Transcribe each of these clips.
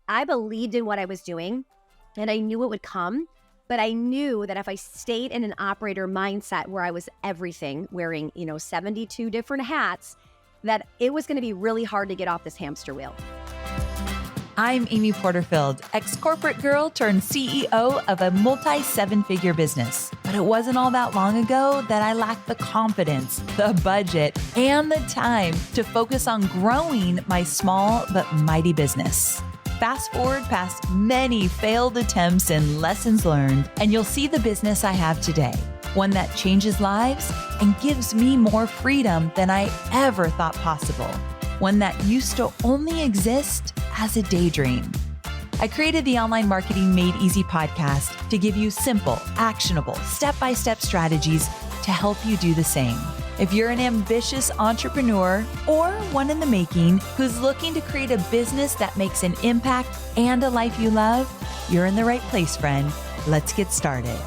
I believed in what I was doing and I knew it would come, but I knew that if I stayed in an operator mindset where I was everything, wearing, 72 different hats, that it was going to be really hard to get off this hamster wheel. I'm Amy Porterfield, ex-corporate girl turned CEO of a multi-seven-figure business. But it wasn't all that long ago that I lacked the confidence, the budget, and the time to focus on growing my small but mighty business. Fast forward past many failed attempts and lessons learned, and you'll see the business I have today. One that changes lives and gives me more freedom than I ever thought possible. One that used to only exist as a daydream. I created the Online Marketing Made Easy podcast to give you simple, actionable, step-by-step strategies to help you do the same. If you're an ambitious entrepreneur or one in the making who's looking to create a business that makes an impact and a life you love, you're in the right place, friend. Let's get started.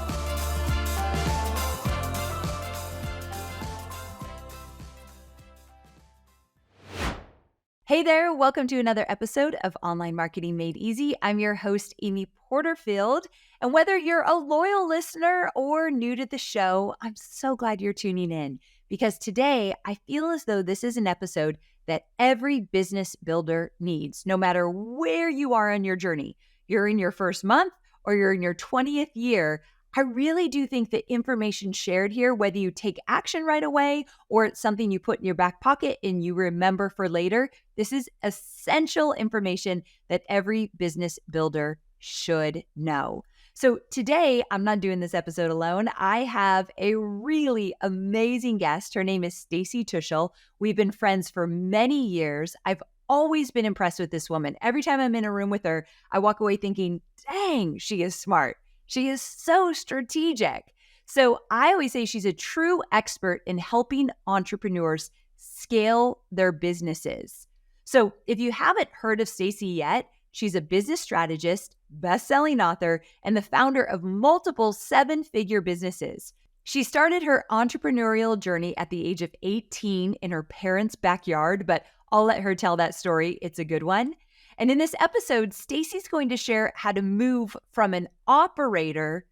Hey there, welcome to another episode of Online Marketing Made Easy. I'm your host, Amy Porterfield. And whether you're a loyal listener or new to the show, I'm so glad you're tuning in because today I feel as though this is an episode that every business builder needs, no matter where you are on your journey. You're in your first month or you're in your 20th year. I really do think the information shared here, whether you take action right away or it's something you put in your back pocket and you remember for later, this is essential information that every business builder should know. So today, I'm not doing this episode alone. I have a really amazing guest. Her name is Stacy Tuschl. We've been friends for many years. I've always been impressed with this woman. Every time I'm in a room with her, I walk away thinking, dang, she is smart. She is so strategic. So I always say she's a true expert in helping entrepreneurs scale their businesses. So if you haven't heard of Stacy yet, she's a business strategist, best-selling author, and the founder of multiple seven-figure businesses. She started her entrepreneurial journey at the age of 18 in her parents' backyard, but I'll let her tell that story. It's a good one. And in this episode, Stacy's going to share how to move from an operator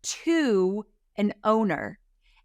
to an owner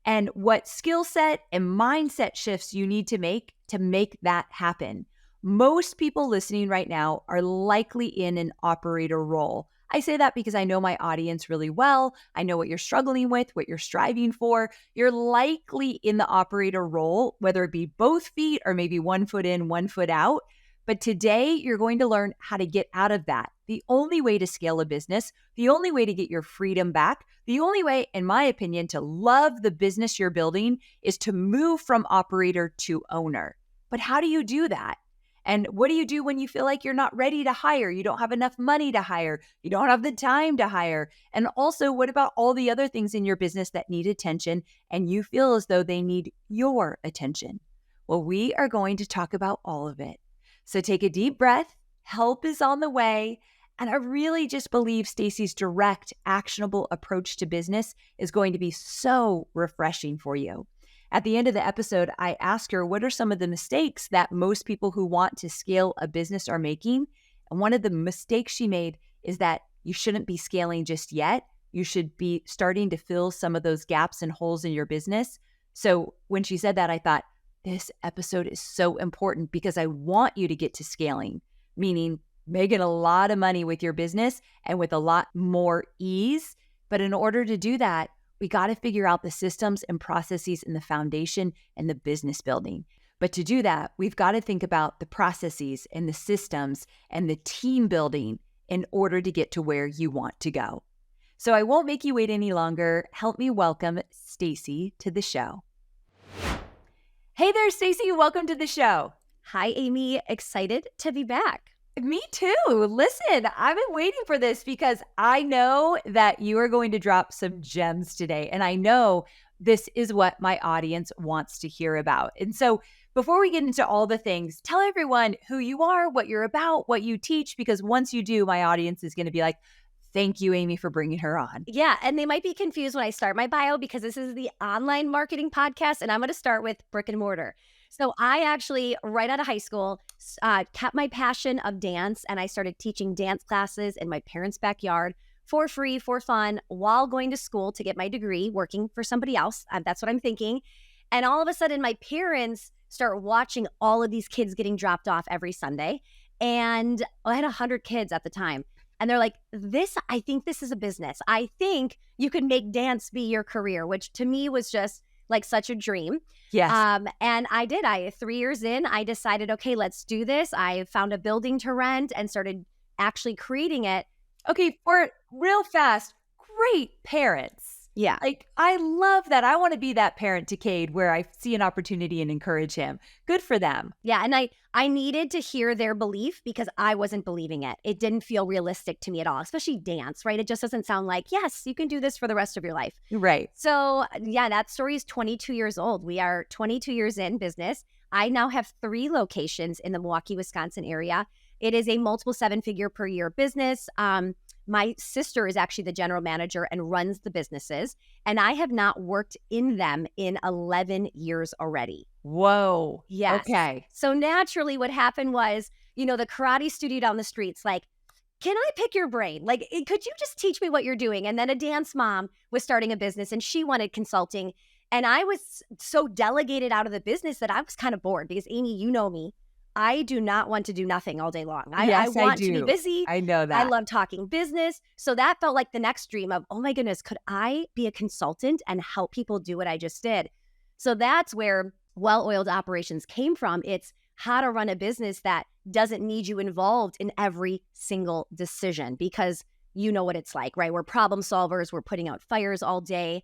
and what skill set and mindset shifts you need to make that happen. Most people listening right now are likely in an operator role. I say that because I know my audience really well. I know what you're struggling with, what you're striving for. You're likely in the operator role, whether it be both feet or maybe 1 foot in, 1 foot out. But today, you're going to learn how to get out of that. The only way to scale a business, the only way to get your freedom back, the only way, in my opinion, to love the business you're building is to move from operator to owner. But how do you do that? And what do you do when you feel like you're not ready to hire? You don't have enough money to hire. You don't have the time to hire. And also, what about all the other things in your business that need attention and you feel as though they need your attention? Well, we are going to talk about all of it. So take a deep breath, help is on the way, and I really just believe Stacy's direct, actionable approach to business is going to be so refreshing for you. At the end of the episode, I ask her what are some of the mistakes that most people who want to scale a business are making. And one of the mistakes she made is that you shouldn't be scaling just yet. You should be starting to fill some of those gaps and holes in your business. So when she said that, I thought, this episode is so important because I want you to get to scaling, meaning making a lot of money with your business and with a lot more ease. But in order to do that, we got to figure out the systems and processes and the foundation and the business building. But to do that, we've got to think about the processes and the systems and the team building in order to get to where you want to go. So I won't make you wait any longer. Help me welcome Stacy to the show. Hey there, Stacy. Welcome to the show. Hi, Amy. Excited to be back. Me too. Listen, I've been waiting for this because I know that you are going to drop some gems today. And I know this is what my audience wants to hear about. And so before we get into all the things, tell everyone who you are, what you're about, what you teach, because once you do, my audience is going to be like, thank you, Amy, for bringing her on. Yeah, and they might be confused when I start my bio because this is the online marketing podcast, and I'm going to start with brick and mortar. So I actually, right out of high school, kept my passion of dance, and I started teaching dance classes in my parents' backyard for free, for fun, while going to school to get my degree, working for somebody else. That's what I'm thinking. And all of a sudden, my parents start watching all of these kids getting dropped off every Sunday. And I had 100 kids at the time. And they're like, I think this is a business. I think you could make dance be your career, which to me was just like such a dream. Yes. And I did. 3 years in, I decided, okay, let's do this. I found a building to rent and started actually creating it. Okay, for real fast, great parents. Yeah. Like, I love that. I want to be that parent to Cade where I see an opportunity and encourage him. Good for them. Yeah. And I needed to hear their belief because I wasn't believing it. It didn't feel realistic to me at all, especially dance, right? It just doesn't sound like, yes, you can do this for the rest of your life. Right. So yeah, that story is 22 years old. We are 22 years in business. I now have 3 locations in the Milwaukee, Wisconsin area. It is a multiple 7-figure per year business. My sister is actually the general manager and runs the businesses, and I have not worked in them in 11 years already. Whoa. Yes. Okay. So naturally what happened was, the karate studio down the street's like, can I pick your brain? Like, could you just teach me what you're doing? And then a dance mom was starting a business and she wanted consulting. And I was so delegated out of the business that I was kind of bored because, Amy, you know me. I do not want to do nothing all day long. I want to be busy. I know that. I love talking business. So that felt like the next dream of, oh my goodness, could I be a consultant and help people do what I just did? So that's where Well-Oiled Operations came from. It's how to run a business that doesn't need you involved in every single decision because you know what it's like, right? We're problem solvers. We're putting out fires all day.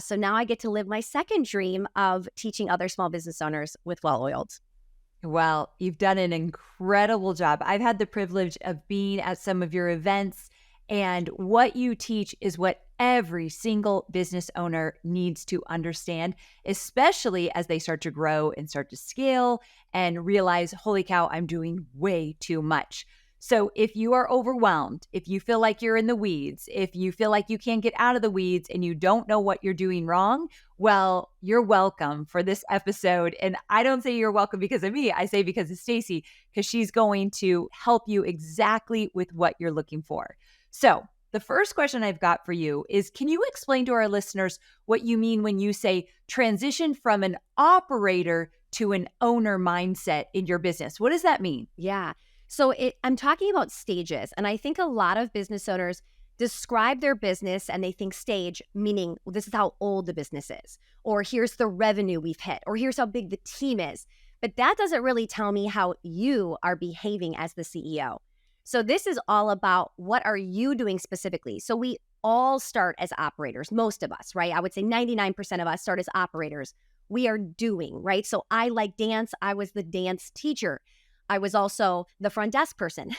So now I get to live my second dream of teaching other small business owners with Well-Oiled. Well, you've done an incredible job. I've had the privilege of being at some of your events, and what you teach is what every single business owner needs to understand, especially as they start to grow and start to scale and realize, holy cow, I'm doing way too much. So if you are overwhelmed, if you feel like you're in the weeds, if you feel like you can't get out of the weeds and you don't know what you're doing wrong, well, you're welcome for this episode. And I don't say you're welcome because of me. I say because of Stacy, because she's going to help you exactly with what you're looking for. So the first question I've got for you is, can you explain to our listeners what you mean when you say transition from an operator to an owner mindset in your business? What does that mean? Yeah. So I'm talking about stages. And I think a lot of business owners describe their business and they think stage, meaning this is how old the business is, or here's the revenue we've hit, or here's how big the team is. But that doesn't really tell me how you are behaving as the CEO. So this is all about what are you doing specifically? So we all start as operators, most of us, right? I would say 99% of us start as operators. We are doing, right? So I like dance. I was the dance teacher. I was also the front desk person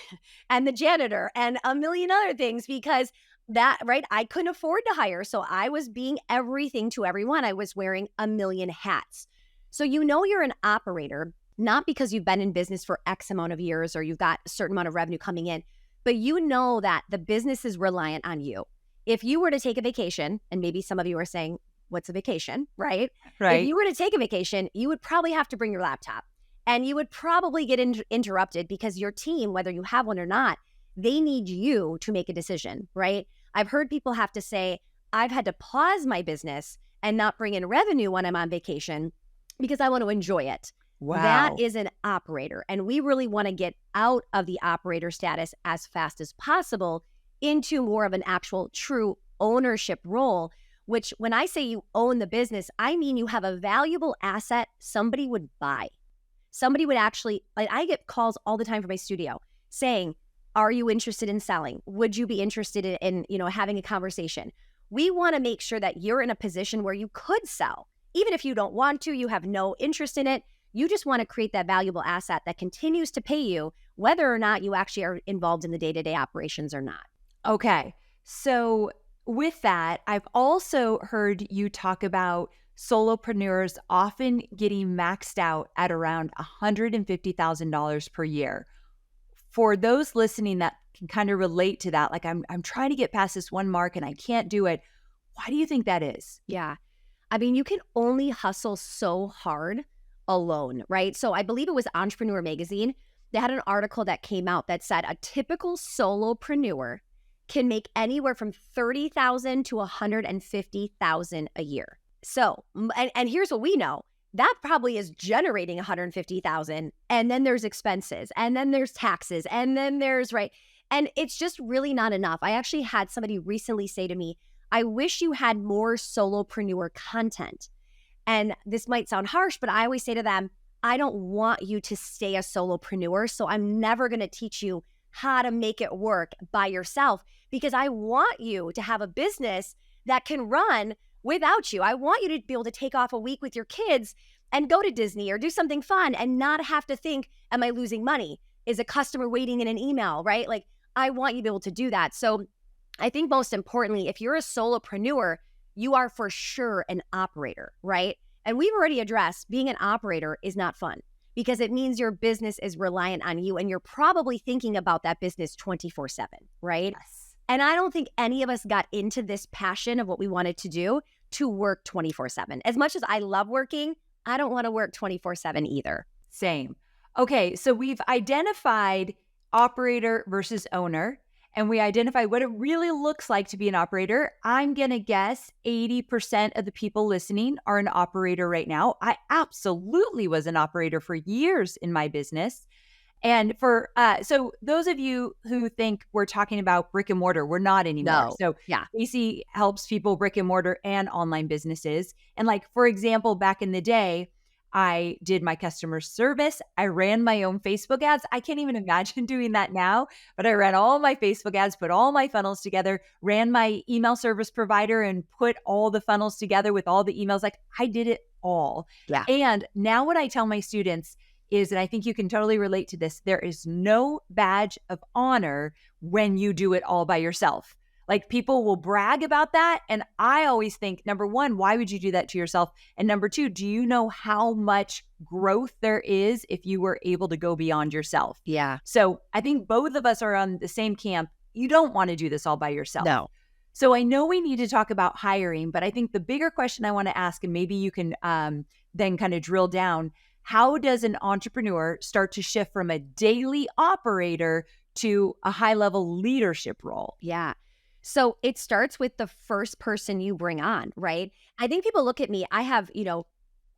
and the janitor and a million other things because that, right? I couldn't afford to hire. So I was being everything to everyone. I was wearing a million hats. So you're an operator, not because you've been in business for X amount of years or you've got a certain amount of revenue coming in, but you know that the business is reliant on you. If you were to take a vacation, and maybe some of you are saying, what's a vacation, right? Right. If you were to take a vacation, you would probably have to bring your laptop. And you would probably get interrupted because your team, whether you have one or not, they need you to make a decision, right? I've heard people have to say, I've had to pause my business and not bring in revenue when I'm on vacation because I want to enjoy it. Wow. That is an operator. And we really want to get out of the operator status as fast as possible into more of an actual true ownership role, which when I say you own the business, I mean you have a valuable asset somebody would buy. Somebody would actually, I get calls all the time from my studio saying, are you interested in selling? Would you be interested in having a conversation? We want to make sure that you're in a position where you could sell. Even if you don't want to, you have no interest in it. You just want to create that valuable asset that continues to pay you, whether or not you actually are involved in the day-to-day operations or not. Okay. So with that, I've also heard you talk about solopreneurs often getting maxed out at around $150,000 per year. For those listening that can kind of relate to that, like I'm trying to get past this one mark and I can't do it. Why do you think that is? Yeah. I mean, you can only hustle so hard alone, right? So I believe it was Entrepreneur Magazine. They had an article that came out that said a typical solopreneur can make anywhere from $30,000 to $150,000 a year. So, and here's what we know. That probably is generating $150,000, and then there's expenses, and then there's taxes, and then there's, right? And it's just really not enough. I actually had somebody recently say to me, I wish you had more solopreneur content. And this might sound harsh, but I always say to them, I don't want you to stay a solopreneur, so I'm never going to teach you how to make it work by yourself, because I want you to have a business that can run without you. I want you to be able to take off a week with your kids and go to Disney or do something fun and not have to think, am I losing money? Is a customer waiting in an email, right? Like, I want you to be able to do that. So I think most importantly, if you're a solopreneur, you are for sure an operator, right? And we've already addressed being an operator is not fun because it means your business is reliant on you and you're probably thinking about that business 24/7, right? Yes. And I don't think any of us got into this passion of what we wanted to do to work 24/7. As much as I love working, I don't want to work 24/7 either. Same. Okay, so we've identified operator versus owner, and we identify what it really looks like to be an operator. I'm going to guess 80% of the people listening are an operator right now. I absolutely was an operator for years in my business. And so those of you who think we're talking about brick and mortar, we're not anymore. No. So Yeah. Stacy helps people brick and mortar and online businesses. And like, for example, back in the day, I did my customer service. I ran my own Facebook ads. I can't even imagine doing that now, but I ran all my Facebook ads, put all my funnels together, ran my email service provider and put all the funnels together with all the emails. Like, I did it all. Yeah. And now what I tell my students is, and I think you can totally relate to this, there is no badge of honor when you do it all by yourself. Like, people will brag about that. And I always think, number one, why would you do that to yourself? And number two, do you know how much growth there is if you were able to go beyond yourself? Yeah. So I think both of us are on the same camp. You don't want to do this all by yourself. No. So I know we need to talk about hiring, but I think the bigger question I want to ask, and maybe you can then kind of drill down, how does an entrepreneur start to shift from a daily operator to a high-level leadership role? Yeah. So it starts with the first person you bring on, right? I think people look at me, I have,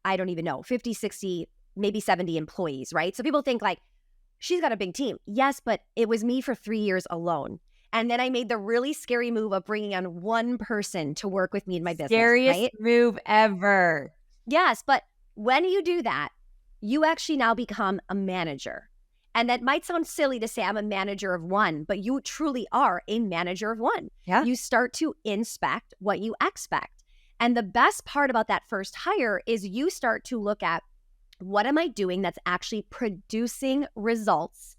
I don't even know, 50, 60, maybe 70 employees, right? So people think like, she's got a big team. Yes, but it was me for 3 years alone. And then I made the really scary move of bringing on one person to work with me in my business. Scariest right? move ever. Yes, but when you do that, you actually now become a manager. And that might sound silly to say I'm a manager of one, but you truly are a manager of one. Yeah. You start to inspect what you expect. And the best part about that first hire is you start to look at, what am I doing that's actually producing results?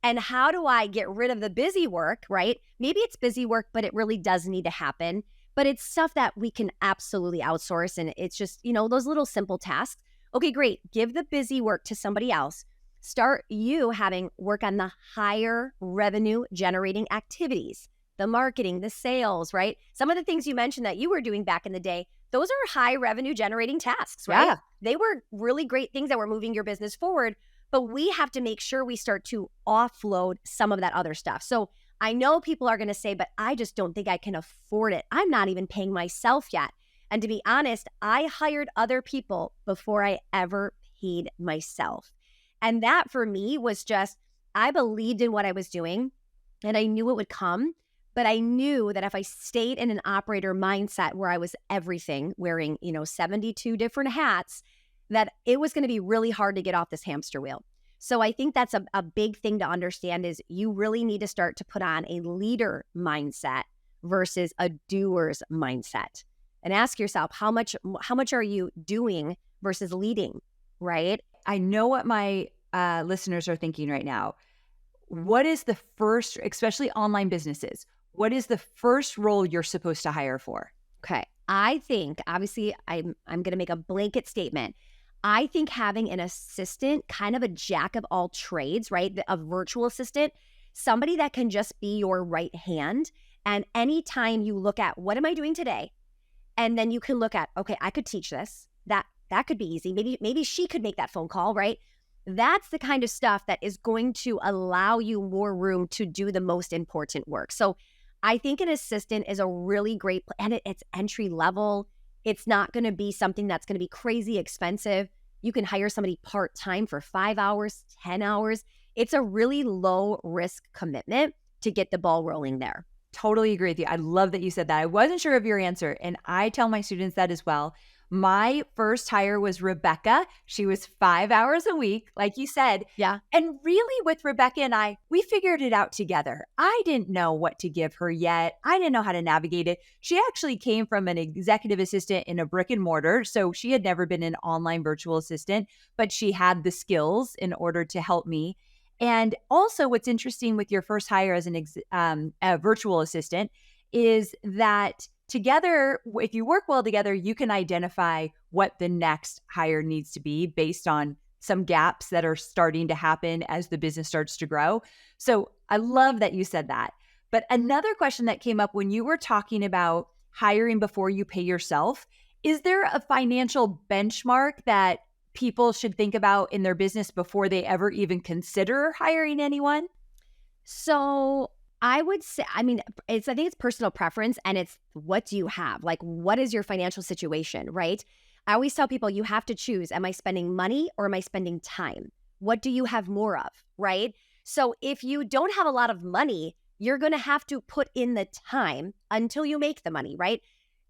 And how do I get rid of the busy work, right? Maybe it's busy work, but it really does need to happen. But it's stuff that we can absolutely outsource. And it's just, those little simple tasks. Okay, great. Give the busy work to somebody else. Start you having work on the higher revenue generating activities, the marketing, the sales, right? Some of the things you mentioned that you were doing back in the day, those are high revenue generating tasks, right? Yeah. They were really great things that were moving your business forward, but we have to make sure we start to offload some of that other stuff. So I know people are going to say, but I just don't think I can afford it. I'm not even paying myself yet. And to be honest, I hired other people before I ever paid myself. And that for me was just, I believed in what I was doing and I knew it would come, but I knew that if I stayed in an operator mindset where I was everything, wearing, 72 different hats, that it was going to be really hard to get off this hamster wheel. So I think that's a big thing to understand is you really need to start to put on a leader mindset versus a doer's mindset. And ask yourself, how much are you doing versus leading, right? I know what my listeners are thinking right now. What is the first, especially online businesses, what is the first role you're supposed to hire for? Okay. I think, obviously, I'm going to make a blanket statement. I think having an assistant, kind of a jack of all trades, right? A virtual assistant, somebody that can just be your right hand. And anytime you look at, what am I doing today? And then you can look at, okay, I could teach this. That that could be easy. Maybe she could make that phone call, right? That's the kind of stuff that is going to allow you more room to do the most important work. So I think an assistant is a really great, and it's entry level. It's not going to be something that's going to be crazy expensive. You can hire somebody part-time for 5 hours, 10 hours. It's a really low risk commitment to get the ball rolling there. Totally agree with you. I love that you said that. I wasn't sure of your answer, and I tell my students that as well. My first hire was Rebecca. She was 5 hours a week, like you said. Yeah. And really with Rebecca and I, we figured it out together. I didn't know what to give her yet. I didn't know how to navigate it. She actually came from an executive assistant in a brick and mortar. So she had never been an online virtual assistant, but she had the skills in order to help me. And also what's interesting with your first hire as a virtual assistant is that together, if you work well together, you can identify what the next hire needs to be based on some gaps that are starting to happen as the business starts to grow. So I love that you said that. But another question that came up when you were talking about hiring before you pay yourself, is there a financial benchmark that people should think about in their business before they ever even consider hiring anyone? So I would say, I think it's personal preference, and it's what do you have? Like, what is your financial situation, right? I always tell people you have to choose. Am I spending money or am I spending time? What do you have more of, right? So if you don't have a lot of money, you're going to have to put in the time until you make the money, right?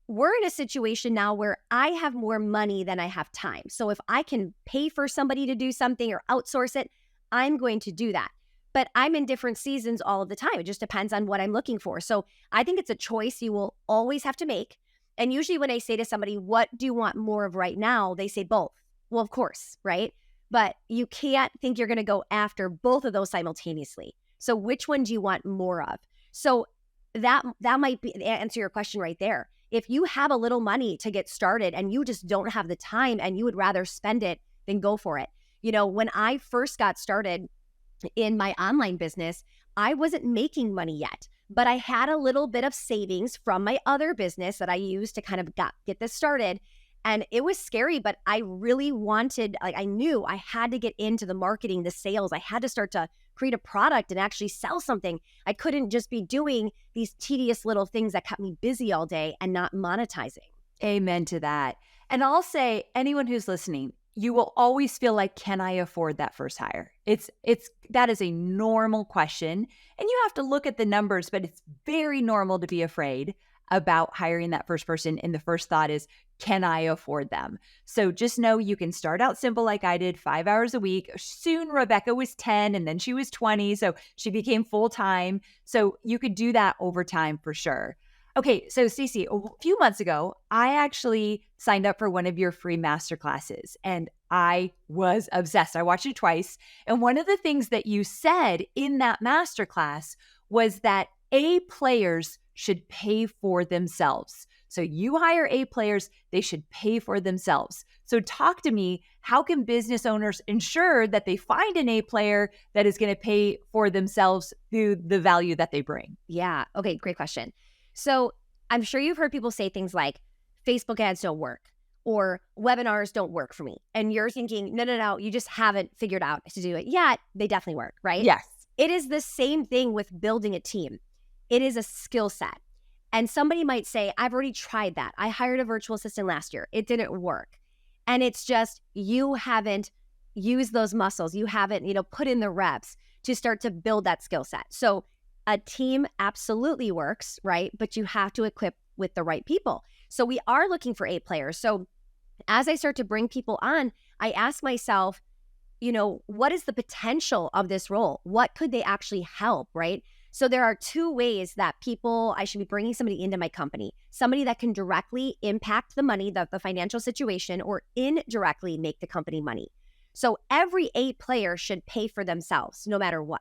We're in a situation now where I have more money than I have time. So if I can pay for somebody to do something or outsource it, I'm going to do that. But I'm in different seasons all of the time. It just depends on what I'm looking for. So I think it's a choice you will always have to make. And usually when I say to somebody, what do you want more of right now? They say both. Well, of course, right? But you can't think you're going to go after both of those simultaneously. So which one do you want more of? So that might be answer your question right there. If you have a little money to get started and you just don't have the time and you would rather spend it, then go for it. You know, when I first got started in my online business, I wasn't making money yet, but I had a little bit of savings from my other business that I used to kind of get this started. And it was scary, but I really wanted, I knew I had to get into the marketing, the sales. I had to start to create a product and actually sell something. I couldn't just be doing these tedious little things that kept me busy all day and not monetizing. Amen to that. And I'll say, anyone who's listening, you will always feel like, can I afford that first hire? That is a normal question. And you have to look at the numbers, but it's very normal to be afraid about hiring that first person. And the first thought is, can I afford them? So just know you can start out simple like I did, 5 hours a week. Soon Rebecca was 10 and then she was 20. So she became full-time. So you could do that over time for sure. Okay, so Stacy, a few months ago, I actually signed up for one of your free masterclasses and I was obsessed. I watched it twice. And one of the things that you said in that masterclass was that A players should pay for themselves. So you hire A players, they should pay for themselves. So talk to me, how can business owners ensure that they find an A player that is going to pay for themselves through the value that they bring? Yeah. Okay. Great question. So I'm sure you've heard people say things like Facebook ads don't work or webinars don't work for me. And you're thinking, no, you just haven't figured out to do it yet. They definitely work, right? Yes. It is the same thing with building a team. It is a skill set. And somebody might say, I've already tried that. I hired a virtual assistant last year. It didn't work. And it's just, you haven't used those muscles. You haven't, put in the reps to start to build that skill set. So a team absolutely works, right? But you have to equip with the right people. So we are looking for A players. So as I start to bring people on, I ask myself, what is the potential of this role? What could they actually help, right? So there are two ways that I should be bringing somebody into my company. Somebody that can directly impact the money, the financial situation, or indirectly make the company money. So every A player should pay for themselves, no matter what.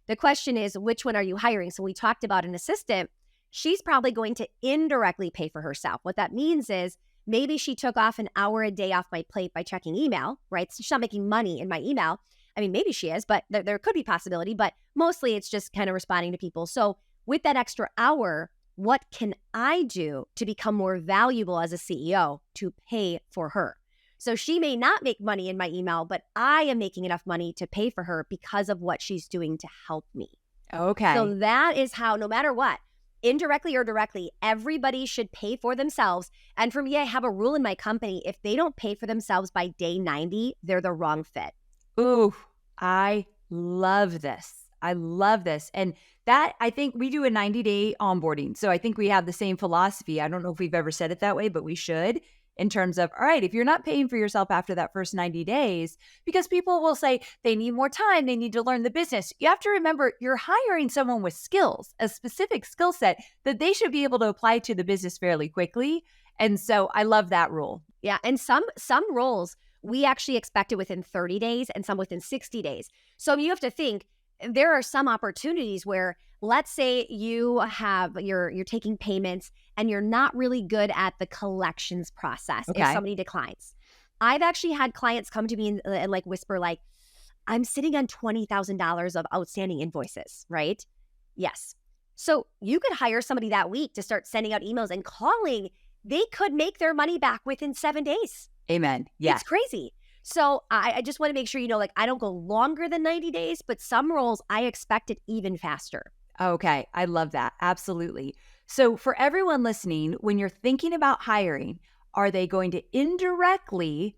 The question is, which one are you hiring? So we talked about an assistant. She's probably going to indirectly pay for herself. What that means is maybe she took off an hour a day off my plate by checking email, right? So she's not making money in my email. I mean, maybe she is, but there could be possibility, but mostly it's just kind of responding to people. So with that extra hour, what can I do to become more valuable as a CEO to pay for her? So she may not make money in my email, but I am making enough money to pay for her because of what she's doing to help me. Okay. So that is how, no matter what, indirectly or directly, everybody should pay for themselves. And for me, I have a rule in my company. If they don't pay for themselves by day 90, they're the wrong fit. Ooh, I love this. I love this. And that, I think we do a 90-day onboarding. So I think we have the same philosophy. I don't know if we've ever said it that way, but we should, in terms of, all right, if you're not paying for yourself after that first 90 days, because people will say they need more time, they need to learn the business. You have to remember you're hiring someone with skills, a specific skill set that they should be able to apply to the business fairly quickly. And so I love that rule. Yeah. And some roles, we actually expect it within 30 days and some within 60 days. So you have to think, there are some opportunities where, let's say you have, you're taking payments and you're not really good at the collections process if somebody declines. I've actually had clients come to me and like whisper like, I'm sitting on $20,000 of outstanding invoices, right? Yes. So you could hire somebody that week to start sending out emails and calling. They could make their money back within 7 days. Amen. Yes. It's crazy. So I just want to make sure, you know, like I don't go longer than 90 days, but some roles I expect it even faster. Okay. I love that. Absolutely. So for everyone listening, when you're thinking about hiring, are they going to indirectly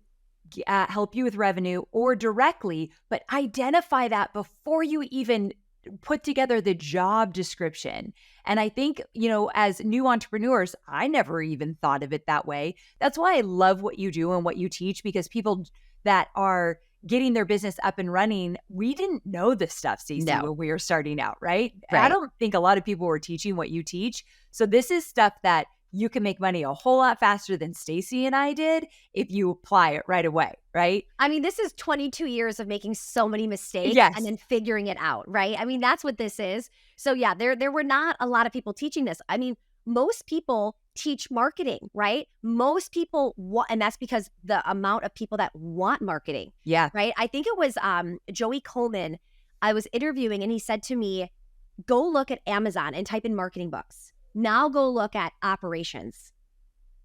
help you with revenue or directly, but identify that before you even put together the job description? And I think, you know, as new entrepreneurs, I never even thought of it that way. That's why I love what you do and what you teach, because people that are getting their business up and running, we didn't know this stuff, Stacey, when we were starting out, right? I don't think a lot of people were teaching what you teach. So this is stuff that you can make money a whole lot faster than Stacey and I did if you apply it right away, right? I mean, this is 22 years of making so many mistakes and then figuring it out, right? I mean, that's what this is. So yeah, there were not a lot of people teaching this. I mean, most people teach marketing, right? Most people want, and that's because the amount of people that want marketing. Yeah. Right. I think it was Joey Coleman I was interviewing, and he said to me, go look at Amazon and type in marketing books. Now go look at operations.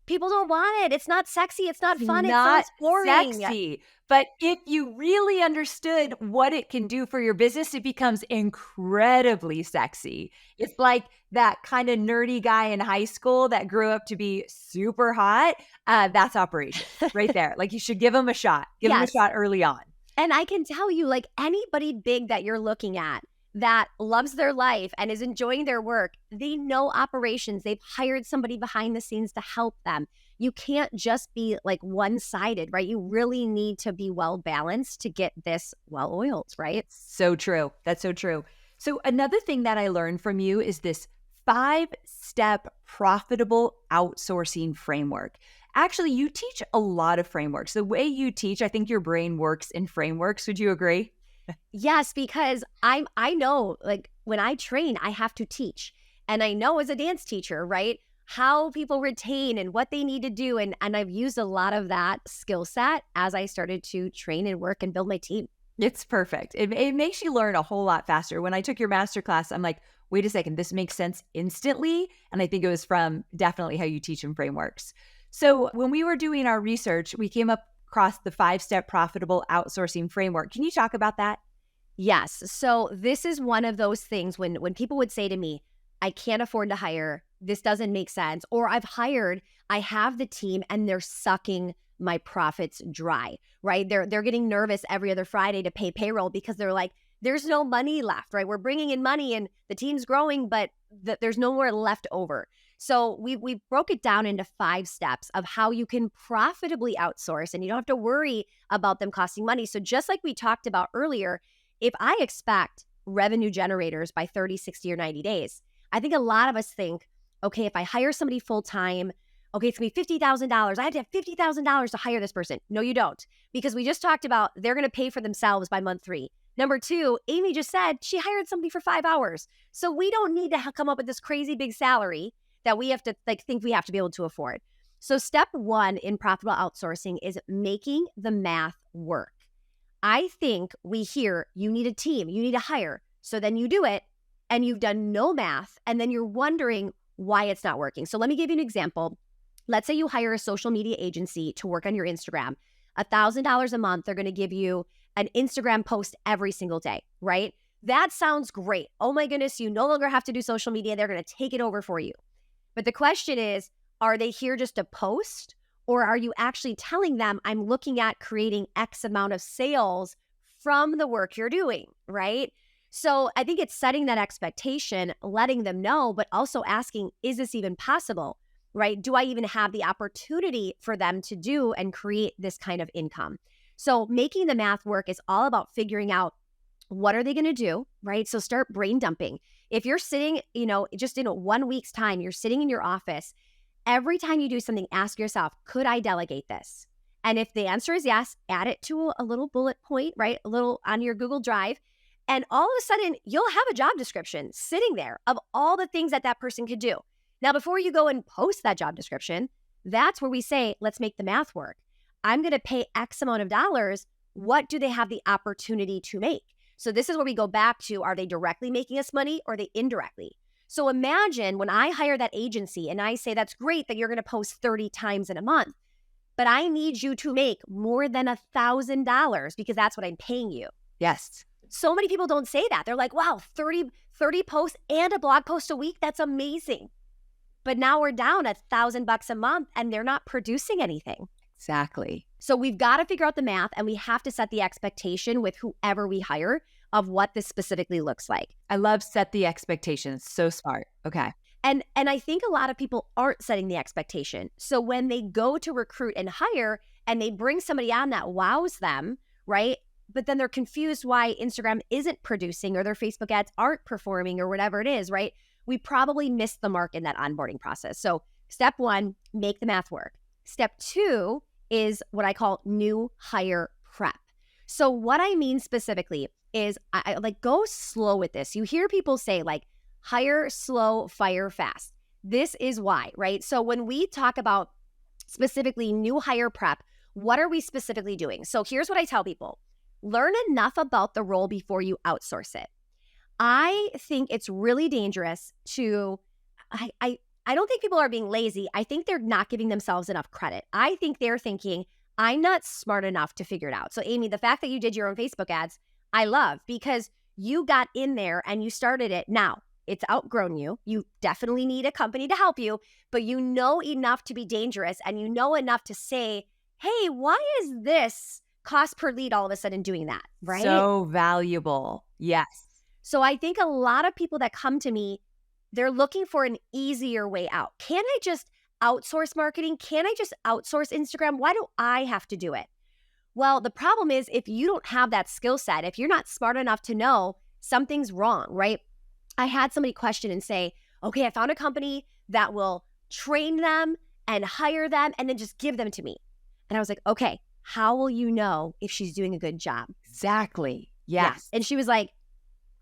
People don't want it. It's not sexy. It's not fun. It sounds boring. Sexy. But if you really understood what it can do for your business, it becomes incredibly sexy. It's like that kind of nerdy guy in high school that grew up to be super hot. That's operations right there. Like you should give them a shot. Give them a shot early on. And I can tell you, like anybody big that you're looking at that loves their life and is enjoying their work, they know operations. They've hired somebody behind the scenes to help them. You can't just be like one-sided, right? You really need to be well-balanced to get this well-oiled, right? So true. That's so true. So another thing that I learned from you is this 5-step profitable outsourcing framework. Actually, you teach a lot of frameworks. The way you teach, I think your brain works in frameworks. Would you agree? Yes, because I know, like when I train, I have to teach. And I know as a dance teacher, right, how people retain and what they need to do. And I've used a lot of that skill set as I started to train and work and build my team. It's perfect. It makes you learn a whole lot faster. When I took your masterclass, I'm like, wait a second, this makes sense instantly. And I think it was from definitely how you teach in frameworks. So when we were doing our research, we came up across the 5-step profitable outsourcing framework. Can you talk about that? Yes. So this is one of those things when people would say to me, I can't afford to hire, this doesn't make sense, or I've hired, I have the team and they're sucking my profits dry, right? They're getting nervous every other Friday to pay payroll because they're like, there's no money left, right? We're bringing in money and the team's growing, but there's no more left over. So we broke it down into 5 steps of how you can profitably outsource and you don't have to worry about them costing money. So just like we talked about earlier, if I expect revenue generators by 30, 60, or 90 days, I think a lot of us think, okay, if I hire somebody full-time, okay, it's going to be $50,000. I have to have $50,000 to hire this person. No, you don't. Because we just talked about they're going to pay for themselves by month 3. Number 2, Amy just said she hired somebody for 5 hours. So we don't need to come up with this crazy big salary that we have to think we have to be able to afford. So step 1 in profitable outsourcing is making the math work. I think we hear you need a team, you need to hire. So then you do it and you've done no math and then you're wondering why it's not working. So let me give you an example. Let's say you hire a social media agency to work on your Instagram. $1,000 a month, they're going to give you an Instagram post every single day, right? That sounds great. Oh my goodness, you no longer have to do social media. They're going to take it over for you. But the question is, are they here just to post? Or are you actually telling them, I'm looking at creating X amount of sales from the work you're doing, right? So I think it's setting that expectation, letting them know, but also asking, is this even possible, right? Do I even have the opportunity for them to do and create this kind of income? So making the math work is all about figuring out what are they going to do, right? So start brain dumping. If you're sitting, just in 1 week's time, you're sitting in your office, every time you do something, ask yourself, could I delegate this? And if the answer is yes, add it to a little bullet point, right? A little on your Google Drive. And all of a sudden, you'll have a job description sitting there of all the things that person could do. Now, before you go and post that job description, that's where we say, let's make the math work. I'm going to pay X amount of dollars. What do they have the opportunity to make? So this is where we go back to, are they directly making us money or are they indirectly? So imagine when I hire that agency and I say, that's great that you're going to post 30 times in a month, but I need you to make more than $1,000 because that's what I'm paying you. Yes. So many people don't say that. They're like, wow, 30 posts and a blog post a week. That's amazing. But now we're down $1,000 a month and they're not producing anything. Exactly. So we've got to figure out the math and we have to set the expectation with whoever we hire of what this specifically looks like. I love set the expectations. So smart. Okay. And I think a lot of people aren't setting the expectation. So when they go to recruit and hire and they bring somebody on that wows them, right? But then they're confused why Instagram isn't producing or their Facebook ads aren't performing or whatever it is, right? We probably missed the mark in that onboarding process. So step 1, make the math work. Step 2 is what I call new hire prep. So what I mean specifically is I like go slow with this. You hear people say like hire slow, fire fast. This is why, right? So when we talk about specifically new hire prep, what are we specifically doing? So here's what I tell people. Learn enough about the role before you outsource it. I think it's really dangerous to, I don't think people are being lazy. I think they're not giving themselves enough credit. I think they're thinking, I'm not smart enough to figure it out. So Amy, the fact that you did your own Facebook ads, I love because you got in there and you started it. Now, it's outgrown you. You definitely need a company to help you, but you know enough to be dangerous and you know enough to say, hey, why is this cost per lead all of a sudden doing that, right? So valuable. Yes. So I think a lot of people that come to me, they're looking for an easier way out. Can I just outsource marketing? Can I just outsource Instagram? Why do I have to do it? Well, the problem is if you don't have that skill set, if you're not smart enough to know something's wrong, right? I had somebody question and say, okay, I found a company that will train them and hire them and then just give them to me. And I was like, okay, how will you know if she's doing a good job? Exactly. Yes. And she was like,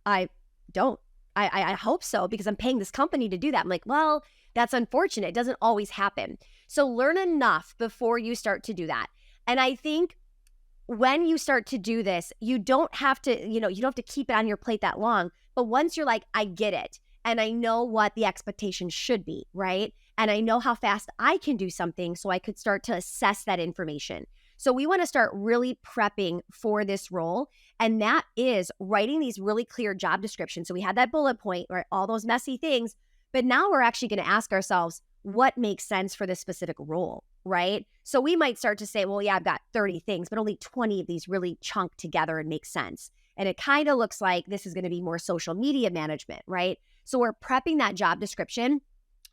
I don't. I hope so because I'm paying this company to do that. I'm like, well, that's unfortunate. It doesn't always happen. So learn enough before you start to do that. And I think when you start to do this, you don't have to, you don't have to keep it on your plate that long. But once you're like, I get it. And I know what the expectation should be, right? And I know how fast I can do something so I could start to assess that information. So we want to start really prepping for this role. And that is writing these really clear job descriptions. So we had that bullet point, right? All those messy things. But now we're actually going to ask ourselves, what makes sense for this specific role, right? So we might start to say, well, yeah, I've got 30 things, but only 20 of these really chunk together and make sense. And it kind of looks like this is going to be more social media management, right? So we're prepping that job description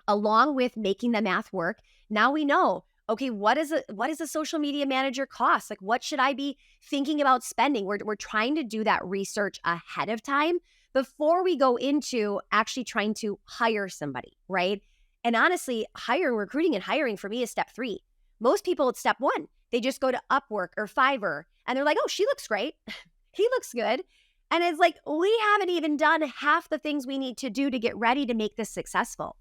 along with making the math work. Now we know, okay, what is a social media manager cost? Like, what should I be thinking about spending? We're trying to do that research ahead of time before we go into actually trying to hire somebody, right? And honestly, recruiting and hiring for me is step 3. Most people, it's step 1. They just go to Upwork or Fiverr and they're like, oh, she looks great. He looks good. And it's like, we haven't even done half the things we need to do to get ready to make this successful.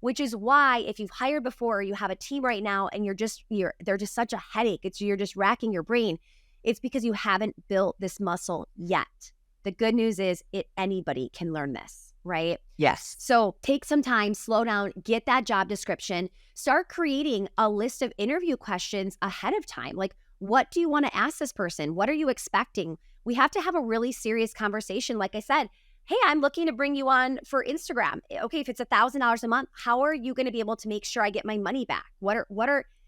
Which is why if you've hired before, you have a team right now and they're just such a headache. You're just racking your brain. It's because you haven't built this muscle yet. The good news is anybody can learn this, right? Yes. So take some time, slow down, get that job description, start creating a list of interview questions ahead of time. Like, What do you want to ask this person? What are you expecting? We have to have a really serious conversation. Like I said, hey, I'm looking to bring you on for Instagram. Okay, if it's $1,000 a month, how are you going to be able to make sure I get my money back?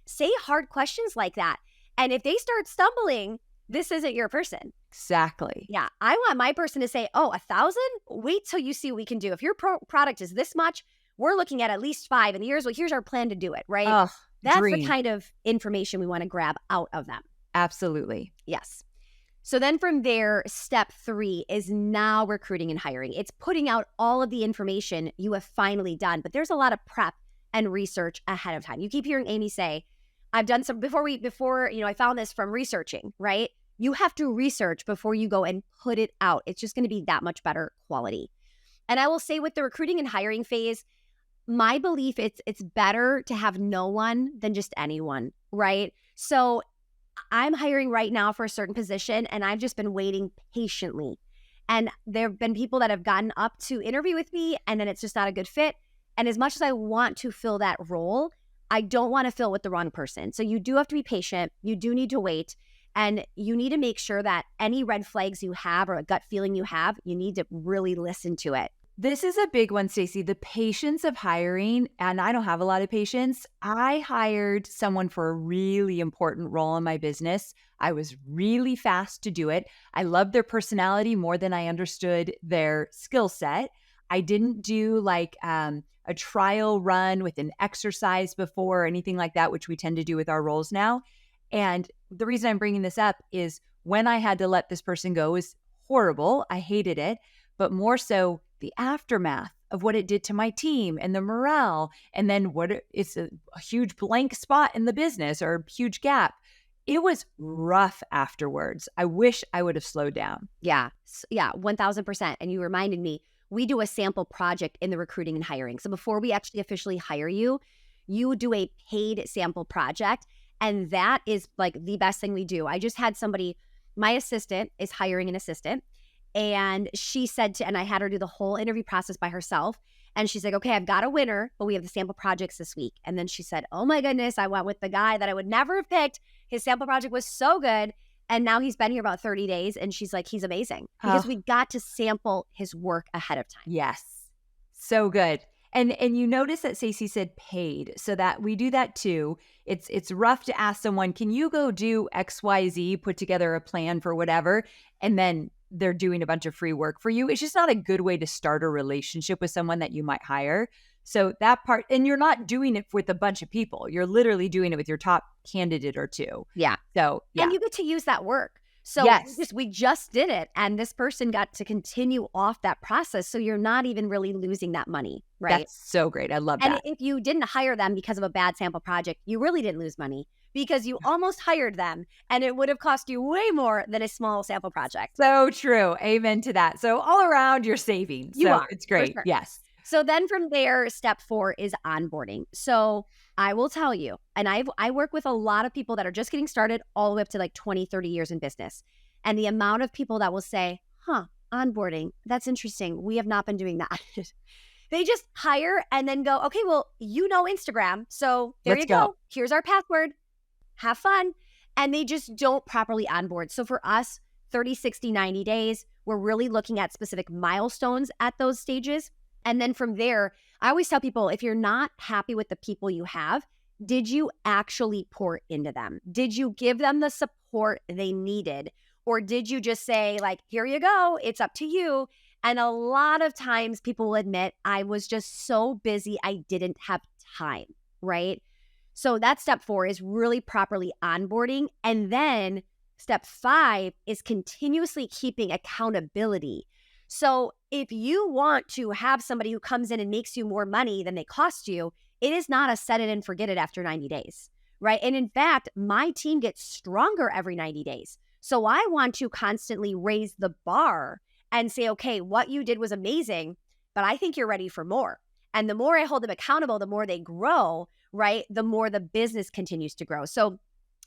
Say hard questions like that. And if they start stumbling, this isn't your person. Exactly. Yeah. I want my person to say, oh, 1,000? Wait till you see what we can do. If your product is this much, we're looking at least 5. And here's our plan to do it, right? Oh, That's dream. the kind of information we want to grab out of them. Absolutely. Yes. So then from there, step 3 is now recruiting and hiring. It's putting out all of the information you have finally done, but there's a lot of prep and research ahead of time. You keep hearing Amy say, I've done some before I found this from researching, right? You have to research before you go and put it out. It's just going to be that much better quality. And I will say with the recruiting and hiring phase, my belief it's better to have no one than just anyone, right? So I'm hiring right now for a certain position and I've just been waiting patiently. And there have been people that have gotten up to interview with me and then it's just not a good fit. And as much as I want to fill that role, I don't want to fill with the wrong person. So you do have to be patient. You do need to wait. And you need to make sure that any red flags you have or a gut feeling you have, you need to really listen to it. This is a big one, Stacy, the patience of hiring. And I don't have a lot of patience. I hired someone for a really important role in my business. I was really fast to do it. I loved their personality more than I understood their skill set. I didn't do like a trial run with an exercise before or anything like that, which we tend to do with our roles now. And the reason I'm bringing this up is when I had to let this person go was horrible. I hated it, but more so the aftermath of what it did to my team and the morale. And then it's a huge blank spot in the business or a huge gap. It was rough afterwards. I wish I would have slowed down. Yeah. Yeah. 1000%. And you reminded me, we do a sample project in the recruiting and hiring. So before we actually officially hire you, you do a paid sample project. And that is like the best thing we do. I just had somebody, my assistant is hiring an assistant. And she said and I had her do the whole interview process by herself. And she's like, okay, I've got a winner, but we have the sample projects this week. And then she said, oh my goodness, I went with the guy that I would never have picked. His sample project was so good. And now he's been here about 30 days. And she's like, he's amazing because we got to sample his work ahead of time. Yes. So good. And you notice that Stacey said paid, so that we do that too. It's rough to ask someone, can you go do XYZ, put together a plan for whatever, and then they're doing a bunch of free work for you. It's just not a good way to start a relationship with someone that you might hire. So that part, and you're not doing it with a bunch of people. You're literally doing it with your top candidate or two. Yeah. So, yeah. And you get to use that work. So yes. we just did it. And this person got to continue off that process. So you're not even really losing that money, right? That's so great. I love that. And if you didn't hire them because of a bad sample project, you really didn't lose money because you almost hired them and it would have cost you way more than a small sample project. So true. Amen to that. So all around you're saving. You are. It's great. Sure. Yes. So then from there, step 4 is onboarding. So I will tell you, and I work with a lot of people that are just getting started all the way up to like 20, 30 years in business. And the amount of people that will say, onboarding, that's interesting. We have not been doing that. They just hire and then go, okay, well, Instagram. So there you go. Here's our password. Have fun. And they just don't properly onboard. So for us, 30, 60, 90 days, we're really looking at specific milestones at those stages. And then from there, I always tell people, if you're not happy with the people you have, did you actually pour into them? Did you give them the support they needed? Or did you just say like, here you go, it's up to you? And a lot of times people will admit, I was just so busy, I didn't have time, right? So that's step 4 is really properly onboarding. And then step 5 is continuously keeping accountability. So if you want to have somebody who comes in and makes you more money than they cost you, it is not a set it and forget it after 90 days, right? And in fact, my team gets stronger every 90 days. So I want to constantly raise the bar and say, okay, what you did was amazing, but I think you're ready for more. And the more I hold them accountable, the more they grow, right? The more the business continues to grow. So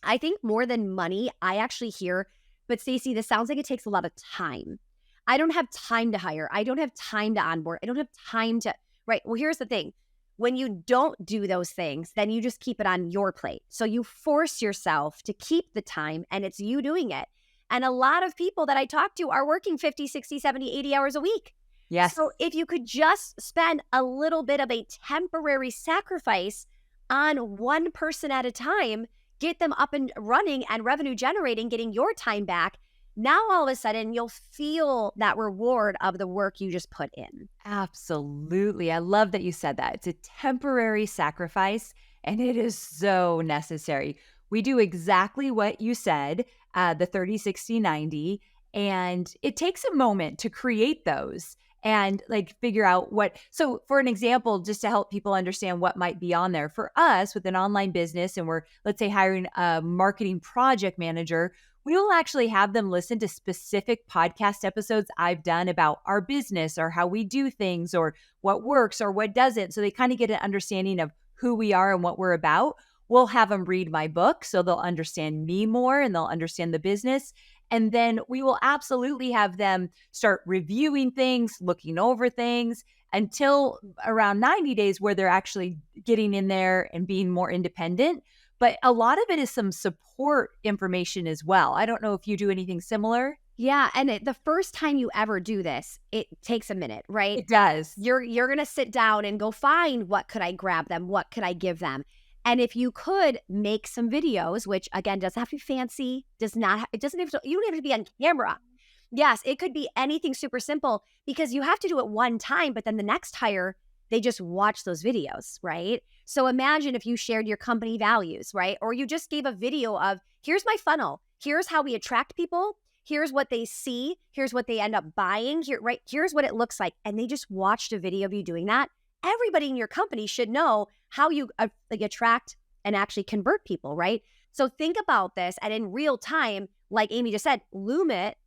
I think more than money, I actually hear, but Stacy, this sounds like it takes a lot of time. I don't have time to hire. I don't have time to onboard. I don't have time to, right? Well, here's the thing. When you don't do those things, then you just keep it on your plate. So you force yourself to keep the time, and it's you doing it. And a lot of people that I talk to are working 50, 60, 70, 80 hours a week. Yes. So if you could just spend a little bit of a temporary sacrifice on one person at a time, get them up and running and revenue generating, getting your time back, now all of a sudden you'll feel that reward of the work you just put in. Absolutely. I love that you said that. It's a temporary sacrifice and it is so necessary. We do exactly what you said, the 30, 60, 90, and it takes a moment to create those and like figure out what. So, for an example, just to help people understand what might be on there for us with an online business, and we're, let's say, hiring a marketing project manager, we will actually have them listen to specific podcast episodes I've done about our business or how we do things or what works or what doesn't. So they kind of get an understanding of who we are and what we're about. We'll have them read my book so they'll understand me more and they'll understand the business. And then we will absolutely have them start reviewing things, looking over things until around 90 days where they're actually getting in there and being more independent. But a lot of it is some support information as well. I don't know if you do anything similar. Yeah, and the first time you ever do this, it takes a minute, right? It does. You're going to sit down and go find what could I grab them? What could I give them? And if you could make some videos, which again doesn't have to be fancy, it doesn't have to, you don't have to be on camera. Yes, it could be anything super simple because you have to do it one time, but then the next hire, they just watch those videos, right? So imagine if you shared your company values, right? Or you just gave a video of, here's my funnel. Here's how we attract people. Here's what they see. Here's what they end up buying. Here's what it looks like. And they just watched a video of you doing that. Everybody in your company should know how you attract and actually convert people, right? So think about this and in real time, like Amy just said, loom it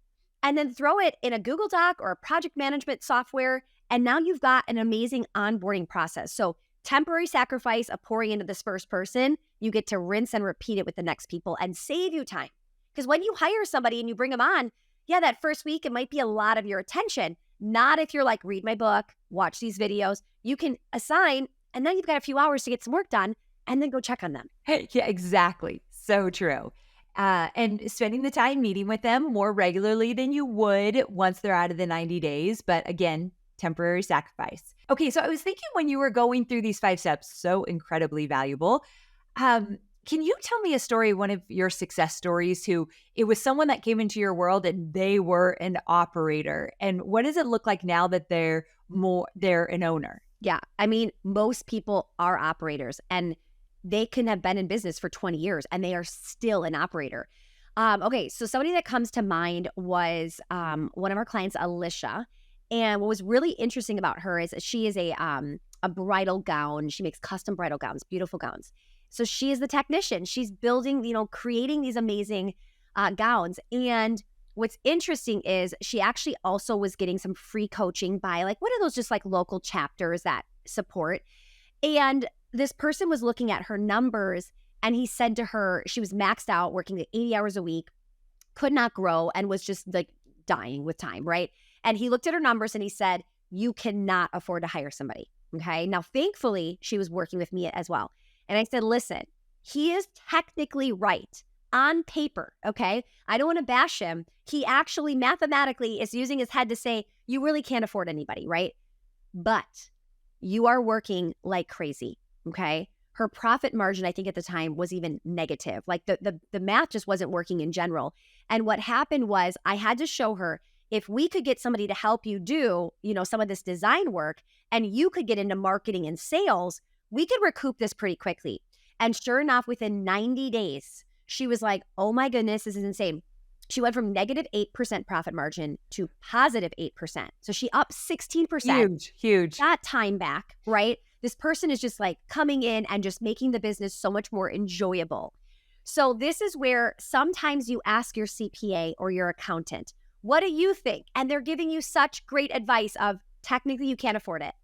and then throw it in a Google Doc or a project management software. And now you've got an amazing onboarding process. So temporary sacrifice of pouring into this first person, you get to rinse and repeat it with the next people and save you time. Because when you hire somebody and you bring them on, yeah, that first week, it might be a lot of your attention. Not if you're like, read my book, watch these videos. You can assign, and then you've got a few hours to get some work done and then go check on them. Hey, yeah, exactly. So true. And spending the time meeting with them more regularly than you would once they're out of the 90 days. But again, temporary sacrifice. Okay, so I was thinking when you were going through these 5 steps, so incredibly valuable. Can you tell me a story, one of your success stories, who it was someone that came into your world and they were an operator? And what does it look like now that they're an owner? Yeah, I mean, most people are operators and they can have been in business for 20 years and they are still an operator. Okay, so somebody that comes to mind was one of our clients, Alicia. And what was really interesting about her is she is a bridal gown. She makes custom bridal gowns, beautiful gowns. So she is the technician. She's building, creating these amazing gowns. And what's interesting is she actually also was getting some free coaching by like one of those just like local chapters that support. And this person was looking at her numbers and he said to her, she was maxed out, working 80 hours a week, could not grow and was just like dying with time, right? And he looked at her numbers and he said, you cannot afford to hire somebody. Okay. Now, thankfully, she was working with me as well. And I said, listen, he is technically right on paper. Okay. I don't want to bash him. He actually mathematically is using his head to say, you really can't afford anybody, right? But you are working like crazy. Okay. Her profit margin, I think at the time was even negative. Like the math just wasn't working in general. And what happened was I had to show her, if we could get somebody to help you do, some of this design work and you could get into marketing and sales, we could recoup this pretty quickly. And sure enough, within 90 days, she was like, oh my goodness, this is insane. She went from negative 8% profit margin to positive 8%. So she upped 16%. Huge. Got time back, right? This person is just like coming in and just making the business so much more enjoyable. So this is where sometimes you ask your CPA or your accountant, what do you think? And they're giving you such great advice of technically you can't afford it.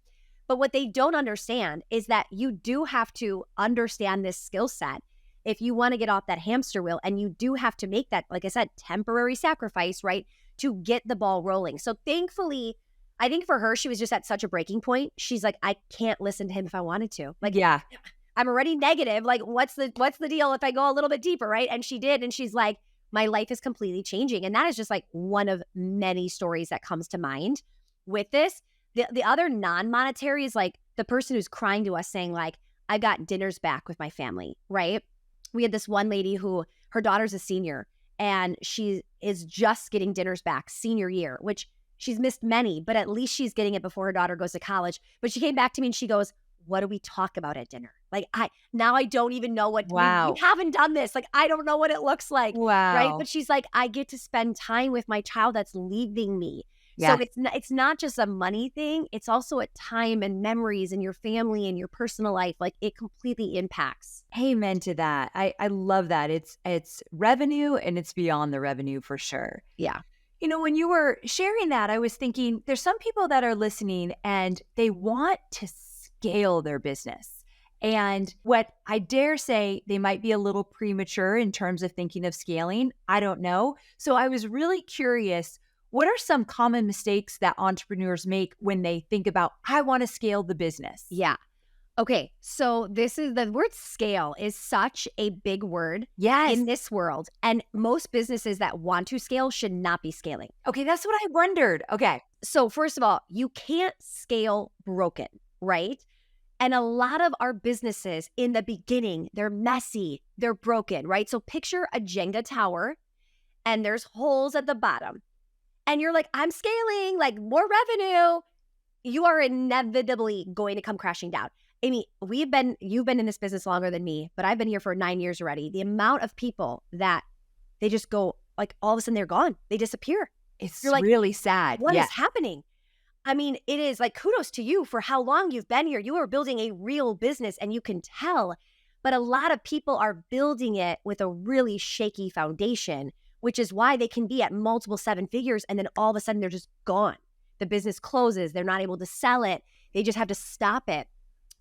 But what they don't understand is that you do have to understand this skill set if you want to get off that hamster wheel. And you do have to make that, like I said, temporary sacrifice, right, to get the ball rolling. So thankfully, I think for her, she was just at such a breaking point. She's like, I can't listen to him if I wanted to. Like, Yeah. I'm already negative. Like, what's the deal if I go a little bit deeper, right? And she did. And she's like, my life is completely changing. And that is just like one of many stories that comes to mind with this. The other non-monetary is like the person who's crying to us saying like, I got dinners back with my family, right? We had this one lady who her daughter's a senior and she is just getting dinners back senior year, which she's missed many, but at least she's getting it before her daughter goes to college. But she came back to me and she goes, what do we talk about at dinner? Like I don't even know what Wow. we haven't done this. Like, I don't know what it looks like. Wow. Right. But she's like, I get to spend time with my child that's leaving me. Yeah. So it's not just a money thing. It's also a time and memories and your family and your personal life. Like it completely impacts. Amen to that. I love that. It's revenue and it's beyond the revenue for sure. Yeah. You know, when you were sharing that, I was thinking there's some people that are listening and they want to scale their business. And what I dare say, they might be a little premature in terms of thinking of scaling. I don't know. So I was really curious, what are some common mistakes that entrepreneurs make when they think about, I want to scale the business? Yeah. Okay. So the word scale is such a big word in this world. And most businesses that want to scale should not be scaling. Okay. That's what I wondered. Okay. So first of all, you can't scale broken, right? And a lot of our businesses in the beginning, they're messy, they're broken, right? So picture a Jenga tower and there's holes at the bottom. And you're like, I'm scaling, like more revenue. You are inevitably going to come crashing down. Amy, you've been in this business longer than me, but I've been here for 9 years already. The amount of people that they just go, like all of a sudden they're gone. They disappear. You're like, really sad. What is happening? I mean, it is like kudos to you for how long you've been here. You are building a real business and you can tell, but a lot of people are building it with a really shaky foundation, which is why they can be at multiple 7 figures and then all of a sudden they're just gone. The business closes. They're not able to sell it. They just have to stop it.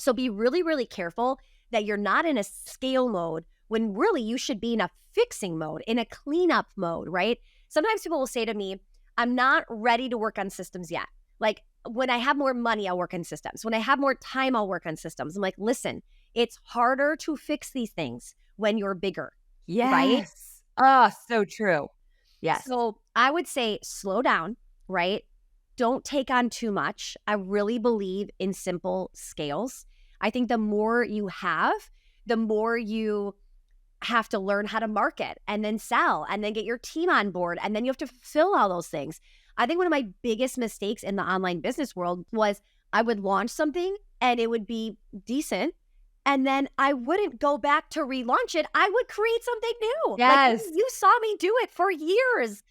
So be really, really careful that you're not in a scale mode when really you should be in a fixing mode, in a cleanup mode, right? Sometimes people will say to me, I'm not ready to work on systems yet. Like when I have more money, I'll work on systems. When I have more time, I'll work on systems. I'm like, listen, it's harder to fix these things when you're bigger. Yes. Right? Oh, so true. Yes. So I would say slow down, right? Don't take on too much. I really believe in simple scales. I think the more you have, the more you have to learn how to market and then sell and then get your team on board. And then you have to fulfill all those things. I think one of my biggest mistakes in the online business world was I would launch something and it would be decent. And then I wouldn't go back to relaunch it. I would create something new. Yes. Like, you saw me do it for years.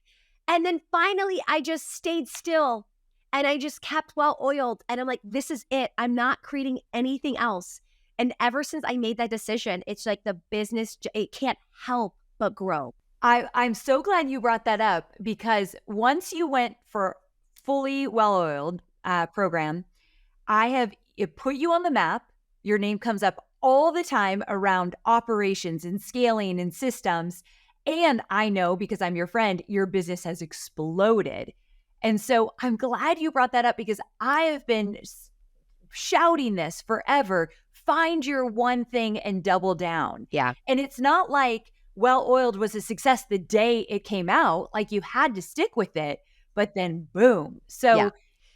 And then finally, I just stayed still and I just kept well oiled. And I'm like, this is it. I'm not creating anything else. And ever since I made that decision, it's like the business, it can't help but grow. I'm so glad you brought that up because once you went for fully well-oiled program, it put you on the map. Your name comes up all the time around operations and scaling and systems. And I know because I'm your friend, your business has exploded. And so I'm glad you brought that up because I have been shouting this forever. Find your one thing and double down. Yeah. And it's not like well-oiled was a success the day it came out. Like you had to stick with it, but then boom. So yeah.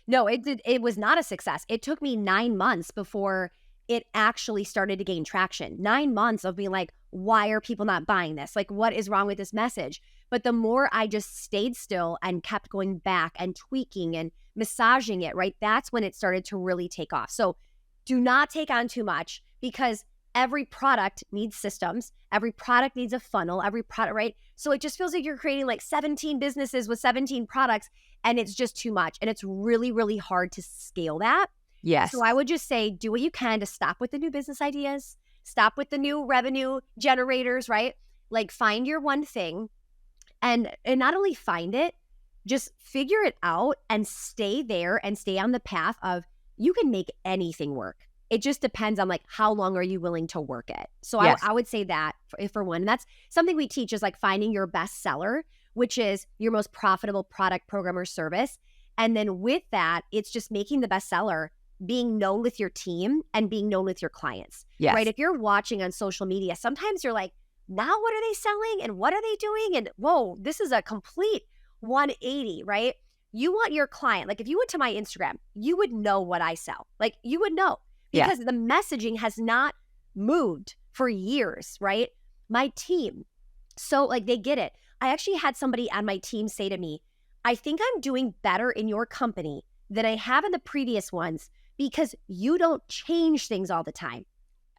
No, it was not a success. It took me 9 months before it actually started to gain traction. 9 months of being like, why are people not buying this? Like, what is wrong with this message? But the more I just stayed still and kept going back and tweaking and massaging it, right? That's when it started to really take off. So do not take on too much because every product needs systems. Every product needs a funnel, every product, right? So it just feels like you're creating like 17 businesses with 17 products and it's just too much. And it's really, really hard to scale that. yes. So I would just say, do what you can to stop with the new business ideas, stop with the new revenue generators, right? Like find your one thing and not only find it, just figure it out and stay there and stay on the path of you can make anything work. It just depends on like how long are you willing to work it. So Yes. I would say that for one, and that's something we teach is like finding your best seller, which is your most profitable product, program, or service. And then with that, it's just making the bestseller, being known with your team and being known with your clients, right? Yes. If you're watching on social media, sometimes you're like, now what are they selling and what are they doing? And whoa, this is a complete 180, right? You want your client, like if you went to my Instagram, you would know what I sell. Like you would know Yes. because the messaging has not moved for years, right? My team, so like they get it. I actually had somebody on my team say to me, I think I'm doing better in your company than I have in the previous ones because you don't change things all the time.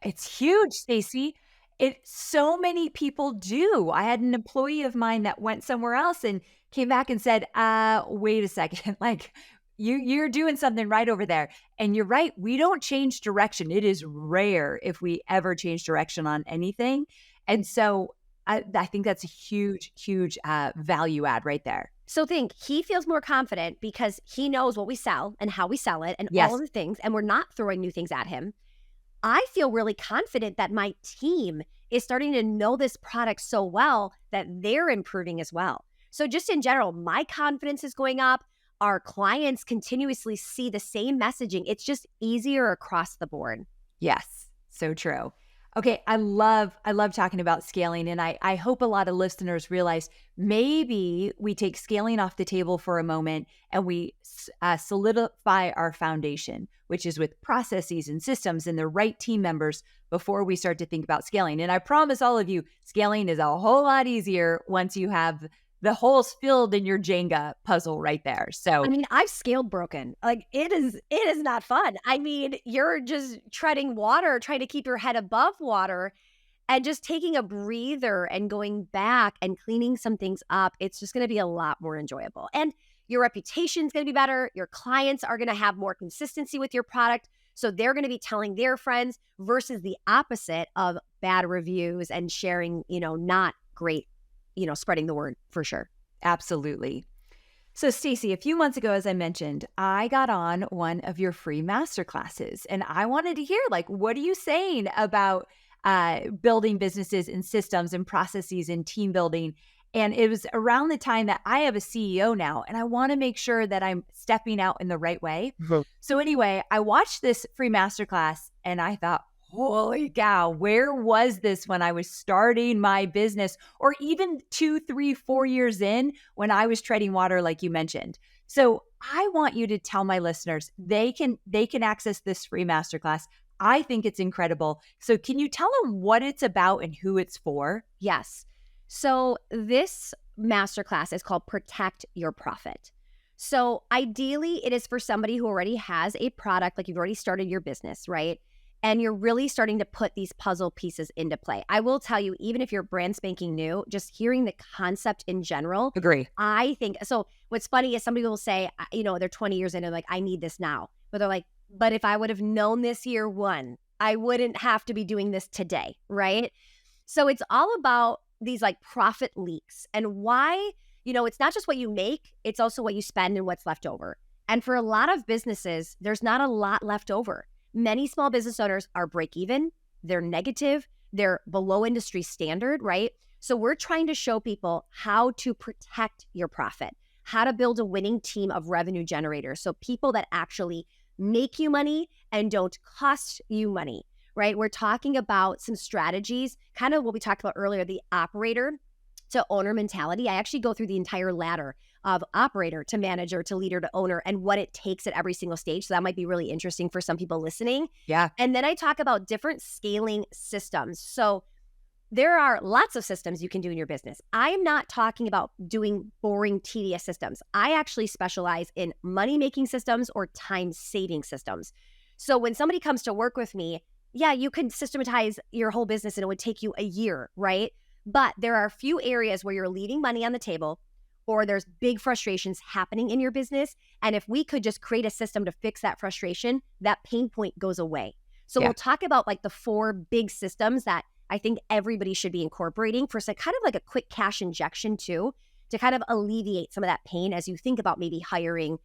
It's huge, Stacy. It so many people do. I had an employee of mine that went somewhere else and came back and said, wait a second, like you're doing something right over there. And you're right, we don't change direction. It is rare if we ever change direction on anything. And so I think that's a huge, huge value add right there. So think he feels more confident because he knows what we sell and how we sell it and all Yes. of the things, and we're not throwing new things at him. I feel really confident that my team is starting to know this product so well that they're improving as well. So just in general, my confidence is going up. Our clients continuously see the same messaging. It's just easier across the board. Yes, so true. Okay, I love talking about scaling, and I hope a lot of listeners realize maybe we take scaling off the table for a moment and we solidify our foundation, which is with processes and systems and the right team members before we start to think about scaling. And I promise all of you, scaling is a whole lot easier once you have the holes filled in your Jenga puzzle right there. So I mean, I've scaled broken. Like it is not fun. I mean, you're just treading water, trying to keep your head above water and just taking a breather and going back and cleaning some things up. It's just going to be a lot more enjoyable. And your reputation's going to be better. Your clients are going to have more consistency with your product. So they're going to be telling their friends versus the opposite of bad reviews and sharing, not great, spreading the word for sure. absolutely. So, Stacy, a few months ago, as I mentioned, I got on one of your free masterclasses, and I wanted to hear, like, what are you saying about building businesses and systems and processes and team building? And it was around the time that I have a CEO now, and I want to make sure that I'm stepping out in the right way. Mhm. So, anyway, I watched this free masterclass, and I thought, holy cow, where was this when I was starting my business, or even 2, 3, 4 years in when I was treading water, like you mentioned? So I want you to tell my listeners they can access this free masterclass. I think it's incredible. So can you tell them what it's about and who it's for? Yes. So this masterclass is called Protect Your Profit. So ideally, it is for somebody who already has a product, like you've already started your business, right? And you're really starting to put these puzzle pieces into play. I will tell you, even if you're brand spanking new, just hearing the concept in general, Agree. I think, so what's funny is somebody will say, they're 20 years in and like, I need this now. But they're like, but if I would have known this year one, I wouldn't have to be doing this today, right? So it's all about these like profit leaks and why, it's not just what you make, it's also what you spend and what's left over. And for a lot of businesses, there's not a lot left over. Many small business owners are break even, they're negative, they're below industry standard, right? So we're trying to show people how to protect your profit, how to build a winning team of revenue generators. So people that actually make you money and don't cost you money, right? We're talking about some strategies, kind of what we talked about earlier, the operator to owner mentality. I actually go through the entire ladder of operator to manager to leader to owner and what it takes at every single stage. So that might be really interesting for some people listening. Yeah. And then I talk about different scaling systems. So there are lots of systems you can do in your business. I'm not talking about doing boring, tedious systems. I actually specialize in money-making systems or time-saving systems. So when somebody comes to work with me, yeah, you can systematize your whole business and it would take you a year, right? But there are a few areas where you're leaving money on the table or there's big frustrations happening in your business. And if we could just create a system to fix that frustration, that pain point goes away. So Yeah. we'll talk about like the 4 big systems that I think everybody should be incorporating for some kind of like a quick cash injection too, to kind of alleviate some of that pain as you think about maybe hiring,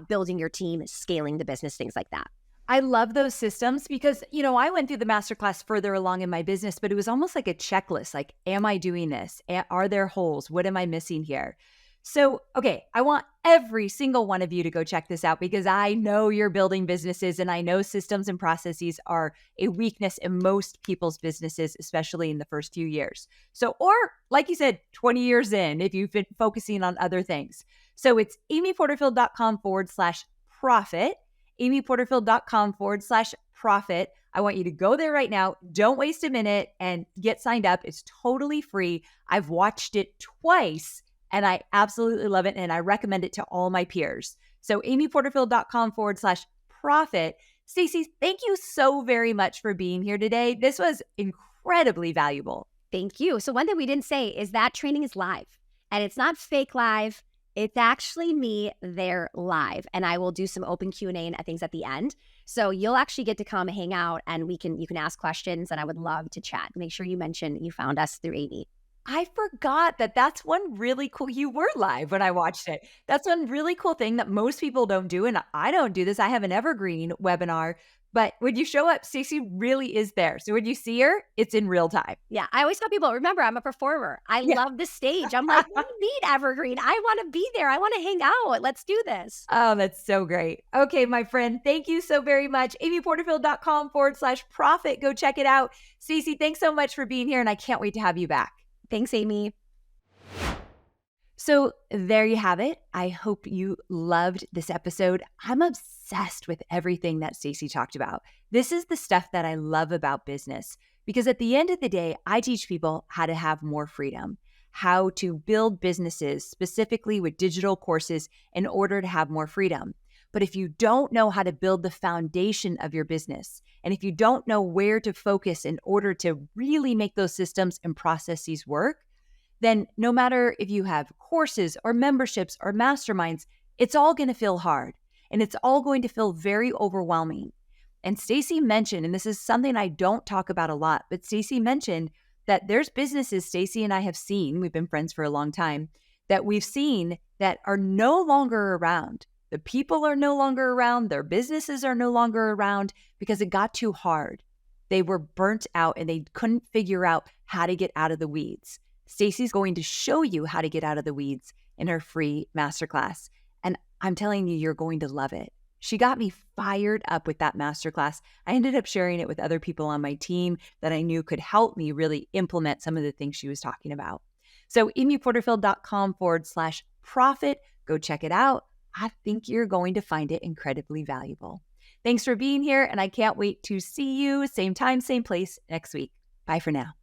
building your team, scaling the business, things like that. I love those systems because, I went through the masterclass further along in my business, but it was almost like a checklist. Like, am I doing this? Are there holes? What am I missing here? So, okay, I want every single one of you to go check this out because I know you're building businesses and I know systems and processes are a weakness in most people's businesses, especially in the first few years. So, or like you said, 20 years in, if you've been focusing on other things. So it's amyporterfield.com/profit, amyporterfield.com/profit. I want you to go there right now. Don't waste a minute and get signed up. It's totally free. I've watched it twice and I absolutely love it. And I recommend it to all my peers. So amyporterfield.com/profit. Stacy, thank you so very much for being here today. This was incredibly valuable. Thank you. So one thing we didn't say is that training is live, and it's not fake live. It's actually me there live, and I will do some open Q&A and things at the end. So you'll actually get to come hang out, and you can ask questions, and I would love to chat. Make sure you mention you found us through Amy. I forgot that that's one really cool, you were live when I watched it. That's one really cool thing that most people don't do. And I don't do this. I have an evergreen webinar, but when you show up, Stacey really is there. So when you see her, it's in real time. Yeah. I always tell people, remember, I'm a performer. I love the stage. I'm like, what do you mean evergreen? I want to be there. I want to hang out. Let's do this. Oh, that's so great. Okay, my friend, thank you so very much. amyporterfield.com/profit. Go check it out. Stacey, thanks so much for being here. And I can't wait to have you back. Thanks, Amy. So there you have it. I hope you loved this episode. I'm obsessed with everything that Stacy talked about. This is the stuff that I love about business because at the end of the day, I teach people how to have more freedom, how to build businesses specifically with digital courses in order to have more freedom. But if you don't know how to build the foundation of your business, and if you don't know where to focus in order to really make those systems and processes work, then no matter if you have courses or memberships or masterminds, it's all going to feel hard and it's all going to feel very overwhelming. And Stacy mentioned, and this is something I don't talk about a lot, but Stacy mentioned that there's businesses Stacy and I have seen, we've been friends for a long time, that we've seen that are no longer around. The people are no longer around, their businesses are no longer around because it got too hard. They were burnt out and they couldn't figure out how to get out of the weeds. Stacy's going to show you how to get out of the weeds in her free masterclass. And I'm telling you, you're going to love it. She got me fired up with that masterclass. I ended up sharing it with other people on my team that I knew could help me really implement some of the things she was talking about. So amyporterfield.com/profit. Go check it out. I think you're going to find it incredibly valuable. Thanks for being here, and I can't wait to see you same time, same place next week. Bye for now.